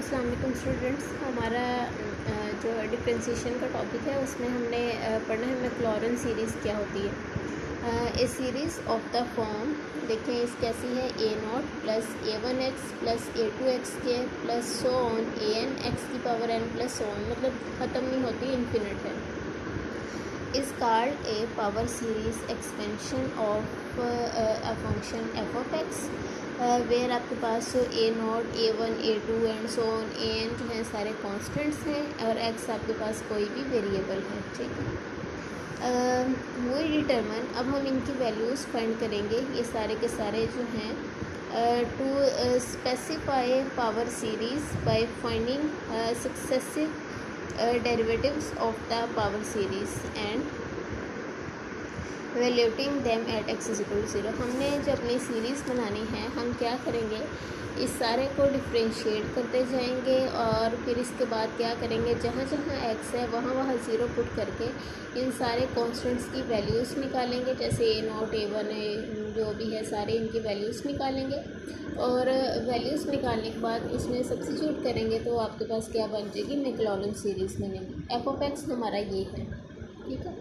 अस्सलाम वालेकुम स्टूडेंट्स। हमारा जो डिफरेंशिएशन का टॉपिक है उसमें हमने पढ़ना है मैक्लॉरन सीरीज़ क्या होती है। ए सीरीज़ ऑफ द फॉर्म देखें इस कैसी है ए not plus A1x plus A2x के plus so on AN x की power n plus so on, मतलब ख़त्म नहीं होती, इन्फिनिट है। Is called a power series expansion of a function F of X, where आपके पास A0 A1 A2 and so on AN जो हैं सारे कॉन्स्टेंट्स हैं और x आपके पास कोई भी वेरिएबल है। ठीक है, वही डिटरमन, अब हम इनकी वैल्यूज़ फाइंड करेंगे, ये सारे के सारे जो हैं to specify power series by finding successive derivatives of the power series and valuating them at x is equal to 0। हमने जो अपनी सीरीज़ बनानी है हम क्या करेंगे, इस सारे को डिफ्रेंशिएट करते जाएंगे और फिर इसके बाद क्या करेंगे, जहाँ जहाँ एक्स है वहाँ वहाँ ज़ीरो पुट करके इन सारे कॉन्स्टेंट्स की वैल्यूज़ निकालेंगे। जैसे A0 A1 जो भी है सारे इनकी वैल्यूज़ निकालेंगे और वैल्यूज़ निकालने के बाद इसमें सब्स्टिट्यूट करेंगे तो आपके पास क्या बन जाएगी, मैक्लॉरन सीरीज़ बनेगी। एफ ऑफ एक्स हमारा ये है। ठीक है,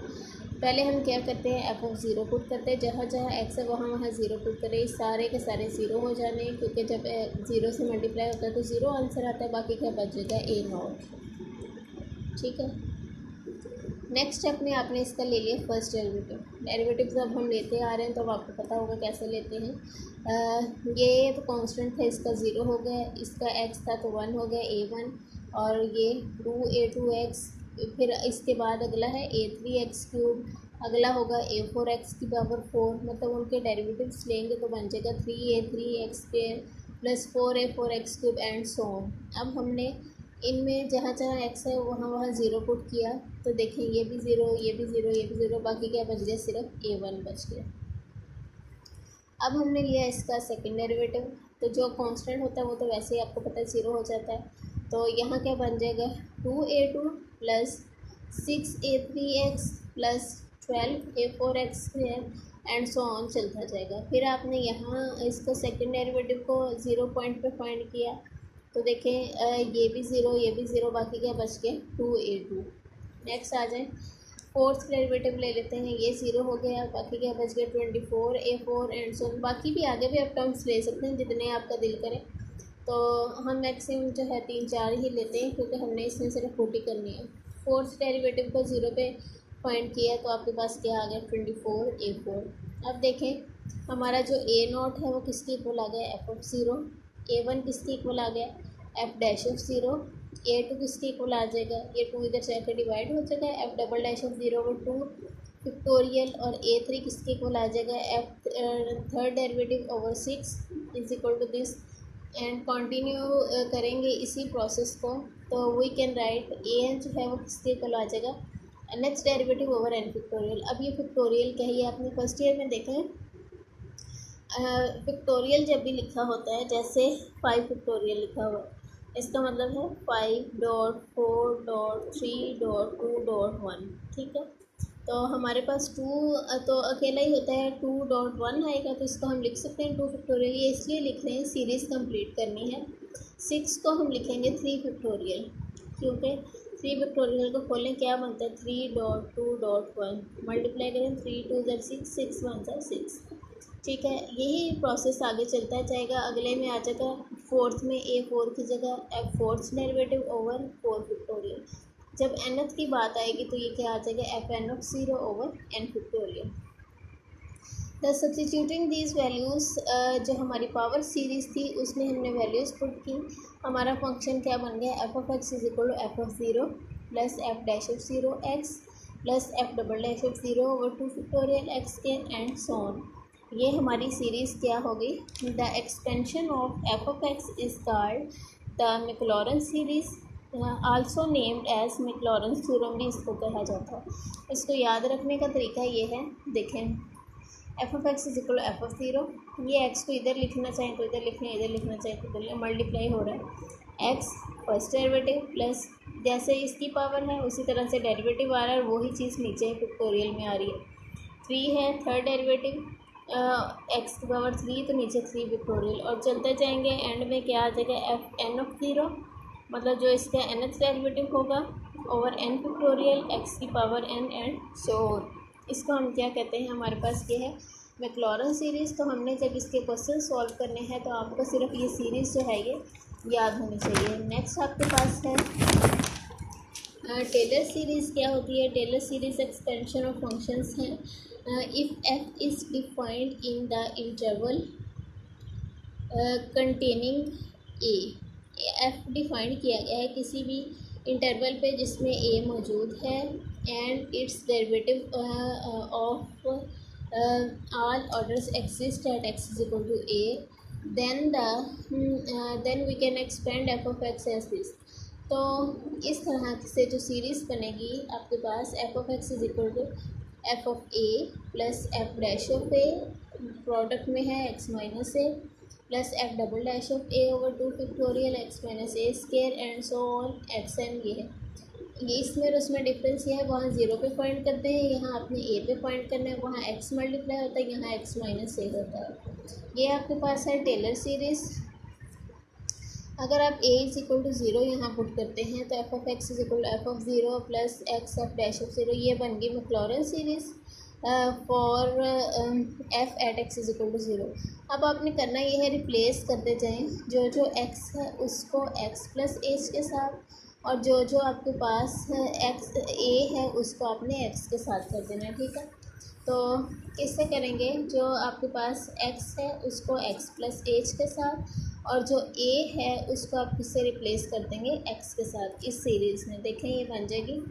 पहले हम क्या करते हैं, एफ ऑफ ज़ीरो पुट करते हैं, जहाँ जहाँ एक्स है वहाँ वहाँ ज़ीरो पुट करें, इस सारे के सारे ज़ीरो हो जाने, क्योंकि जब ज़ीरो से मल्टीप्लाई होता है तो ज़ीरो आंसर आता है, बाकी क्या बचेगा A0। ठीक है, नेक्स्ट स्टेप में आपने इसका ले लिया फर्स्ट डेरिवेटिव जब हम लेते आ रहे हैं तो अब आपको पता होगा कैसे लेते हैं। ये तो कांस्टेंट था, इसका ज़ीरो हो गया, इसका एक्स था तो 1 हो गया A1, और ये 2A2x, फिर इसके बाद अगला है A3x3, अगला होगा A4x की पावर 4, मतलब उनके डेरिवेटिव्स लेंगे तो बन जाएगा 3A3x² plus 4A4x³ and so on. अब हमने इनमें जहाँ जहाँ एक्स है वहाँ वहाँ ज़ीरो पुट किया तो देखें ये भी ज़ीरो, ये भी ज़ीरो, ये भी ज़ीरो, बाकी क्या बच गया, सिर्फ A1 बच गया। अब हमने लिया इसका सेकंड डेरिवेटिव, तो जो कांस्टेंट होता है वो तो वैसे ही आपको पता है ज़ीरो हो जाता है, तो यहाँ क्या बन जाएगा 2A2 plus 6A3x plus 12A4x² and so on चलता जाएगा। फिर आपने यहाँ इसको सेकंड डेरिवेटिव को ज़ीरो पॉइंट पे फाइंड किया तो देखें ये भी ज़ीरो, ये भी ज़ीरो, बाकी क्या बच गया 2A2। नेक्स्ट आ जाए फोर्थ डेरिवेटिव ले लेते हैं, ये ज़ीरो हो गया, बाकी क्या बच गया 24A4 एंड सो, बाकी भी आगे भी आप टर्म्स ले सकते हैं जितने आपका दिल करे, तो हम मैक्सिमम जो है 3-4 ही लेते हैं क्योंकि हमने इसमें सिर्फ 40 करनी है। फोर्थ डेरिवेटिव को ज़ीरो पे फाइंड किया तो आपके पास क्या आ गया 24A4। अब देखें हमारा जो A0 है वो किसके इक्वल आ गया, एफ ऑफ ज़ीरो। A1 किसके इक्वल आ गया, F dash of zero. A2 किसके इक्वल आ जाएगा, ये 2 इधर से आकर डिवाइड हो जाएगा, F double dash of zero over 2 factorial, और A3 किसके इक्वल आ जाएगा, F third derivative over 6 is equal to this, and continue करेंगे इसी प्रोसेस को तो वी कैन राइट AN जो है वो किसके इक्वल आ जाएगा, next derivative over n factorial. अब ये फैक्टोरियल क्या है, आपने फर्स्ट ईयर में देखा है, फैक्टोरियल जब भी लिखा होता है जैसे 5 फैक्टोरियल लिखा हुआ है, इसका मतलब है 5.4.3.2.1। ठीक है, तो हमारे पास 2 तो अकेला ही होता है, 2.1 आएगा तो इसको हम लिख सकते हैं 2 फैक्टोरियल, ये इसलिए लिख रहे हैं सीरीज़ कंप्लीट करनी है। 6 को हम लिखेंगे 3 फैक्टोरियल, क्योंकि 3 फैक्टोरियल को खोलें क्या बनता है 3.2.1, मल्टीप्लाई करें 3 2 6, 6 1 6। ठीक है, यही प्रोसेस आगे चलता जाएगा। अगले में आ जाएगा फोर्थ में A4 की जगह F fourth derivative over 4 factorial. जब nth की बात आएगी तो ये क्या आ जाएगा, F N of zero over n factorial. The substituting these values, जो हमारी पावर सीरीज़ थी उसमें हमने वैल्यूज़ पुट की, हमारा फंक्शन क्या बन गया, f of x is equal to f of zero plus f dash of zero x plus f double dash of zero over 2 factorial x के एंड सो ऑन। ये हमारी सीरीज़ क्या होगी, the expansion of f of x is called the Maclaurin series, also named as Maclaurin theorem भी इसको कहा जाता है। इसको याद रखने का तरीका ये है, देखें F of x is equal F of zero, ये एक्स को इधर लिखना चाहें तो इधर लिखें, इधर लिखना चाहें तो इधर, मल्टीप्लाई हो रहा है एक्स फर्स्ट डेरिवेटिव प्लस जैसे इसकी पावर है उसी तरह से डेरिवेटिव आ रहा है और वही चीज़ नीचे फैक्टोरियल में आ रही है। 3 है थर्ड डेरिवेटिव एक्स की पावर 3 तो नीचे 3 फैक्टोरियल, और चलते जाएंगे एंड में क्या आ जाएगा एफ एन ऑफ ज़ीरो मतलब जो इसका nth डेरिवेटिव होगा ओवर n फैक्टोरियल x की power n and so on. इसको हम क्या कहते हैं, हमारे पास ये है मैक्लॉरन सीरीज़। तो हमने जब इसके क्वेश्चन सॉल्व करने हैं तो आपको सिर्फ ये सीरीज़ जो है ये याद होनी चाहिए। नेक्स्ट आपके पास है टेलर सीरीज़। क्या होती है Taylor series? Expansion of functions हैं। If f is defined in the interval containing a. F defined किया गया है किसी भी इंटरवल पे जिसमें ए मौजूद है and its derivative of all orders exist at x is equal to a, then we can expand f of x as this. तो इस तरह से जो सीरीज़ बनेगी आपके पास f of x is equal to f of a plus f dash of a, product में है x minus a, plus f double dash of a over 2 factorial x minus a square and so on X N. ये है ये इसमें और उसमें difference ये है, वहाँ ज़ीरो पे फाइंड करते हैं, यहाँ अपने ए पे फाइंड करना है, वहाँ एक्स मल्टीप्लाई होता है, यहाँ एक्स माइनस ए होता है। ये आपके पास है टेलर सीरीज़। अगर आप a is equal to zero यहाँ पुट करते हैं तो f of x is equal to f of zero plus x f dash of zero. ये बन गई Maclaurin series for f at x is equal to zero. अब आपने करना ये है रिप्लेस करते जाएं, जो जो एक्स है उसको एक्स प्लस एच के साथ और जो जो आपके पास एक्स ए है उसको आपने एक्स के साथ कर देना। ठीक है, तो किससे करेंगे? जो आपके पास एक्स है उसको एक्स प्लस एच के साथ और जो ए है उसको आप किससे रिप्लेस कर देंगे? एक्स के साथ। इस सीरीज़ में देखें ये बन जाएगी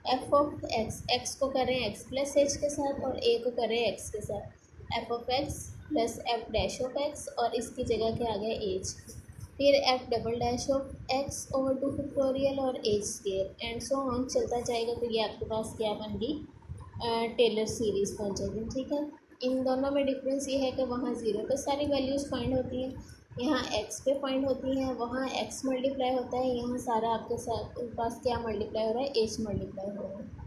एफ ऑफ एक्स, एक्स को करें एक्स प्लस एच के साथ और ए को करें एक्स के साथ, f of x plus f dash of x और इसकी जगह क्या आ गया एच, फिर f double dash of x over 2 factorial और h square and so on चलता जाएगा। तो ये आपके पास क्या बन गई? टेलर सीरीज़ बन जाएगी। ठीक है, इन दोनों में डिफरेंस ये है कि वहाँ ज़ीरो पे सारी वैल्यूज़ फाइंड होती हैं, यहाँ एक्स पे फाइंड होती हैं, वहाँ एक्स मल्टीप्लाई होता है, यहाँ सारा आपके साथ पास क्या मल्टीप्लाई हो रहा है? एच मल्टीप्लाई हो रहा है।